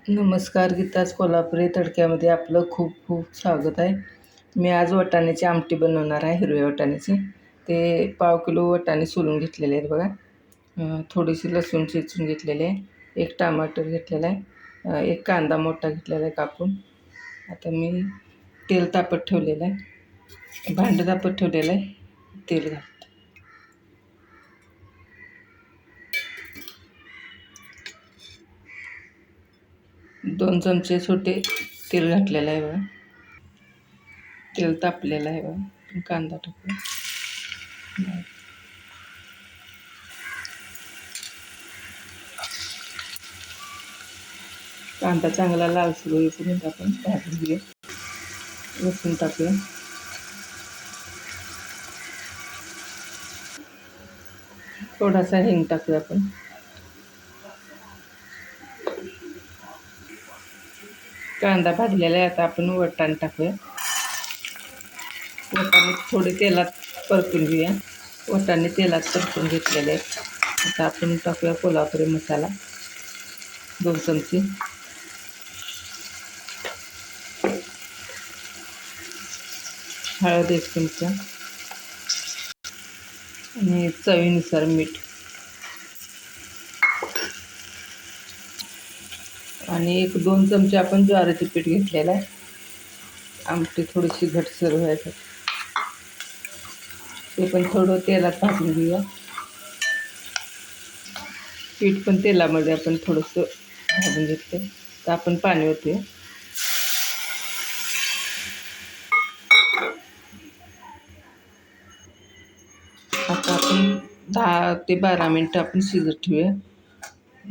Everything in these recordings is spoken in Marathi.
नमस्कार. गीताच कोल्हापुरी तडक्यामध्ये आपलं खूप खूप स्वागत आहे. मी आज वाटाण्याची आमटी बनवणार आहे, हिरव्या वाटाण्याची. ते पाव किलो वाटाणे सोलून घेतलेले आहेत बघा. थोडीशी लसूण चेचून घेतलेली आहे. एक टमाटर घेतलेला आहे. एक कांदा मोठा घेतलेला आहे कापून. आता मी तेल तापत ठेवलेलं आहे. भांडं तापत ठेवलेलं आहे. तेल घाल. 2 चमचे छोटे तेल घातलेलं आहे बघा. तेल तापलेलं आहे बघा. कांदा टाकूया. कांदा चांगला लालसर होईपर्यंत आपण भाजून घेऊया. लसूण टाकूया. थोडासा हिंग टाकूया आपण. कांदा भाजलेला आहे. आता आपण वाटाणे टाकूया. वाटाणे थोडे तेलात परतून घेऊया. वाटाणे तेलात परतून घेतलेले आहेत. आता आपण टाकूया कोल्हापुरी मसाला 2 चमचे. हळद 1 चमचा आणि चवीनुसार मीठ आणि 1-2 चमचे आपण ज्वारीचे पीठ घेतलेलं आहे. आमटी थोडीशी घटसर व्हायसाठी ते पण थोडं तेलात भाजून घेऊया. पीठ पण तेलामध्ये आपण थोडंसं भाजून घेतलं. तर आपण पाणी ओतूया. आता आपण 10 ते 12 मिनटं आपण शिजत ठेवूया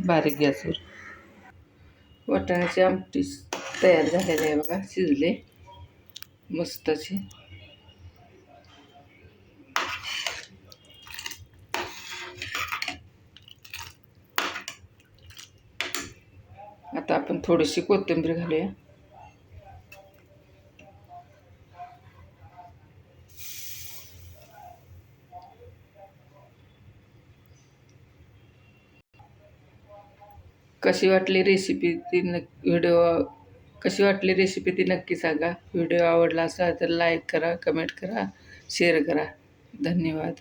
बारीक गॅसवर. वाटाण्याची आमटी तयार झालेली आहे बघा. शिजले मस्त अशी. आता आपण थोडीशी कोथिंबीर घालूया. कशी वाटली रेसिपी ती नक्की सांगा. व्हिडिओ आवडला असेल तर लाईक करा, कमेंट करा, शेअर करा. धन्यवाद.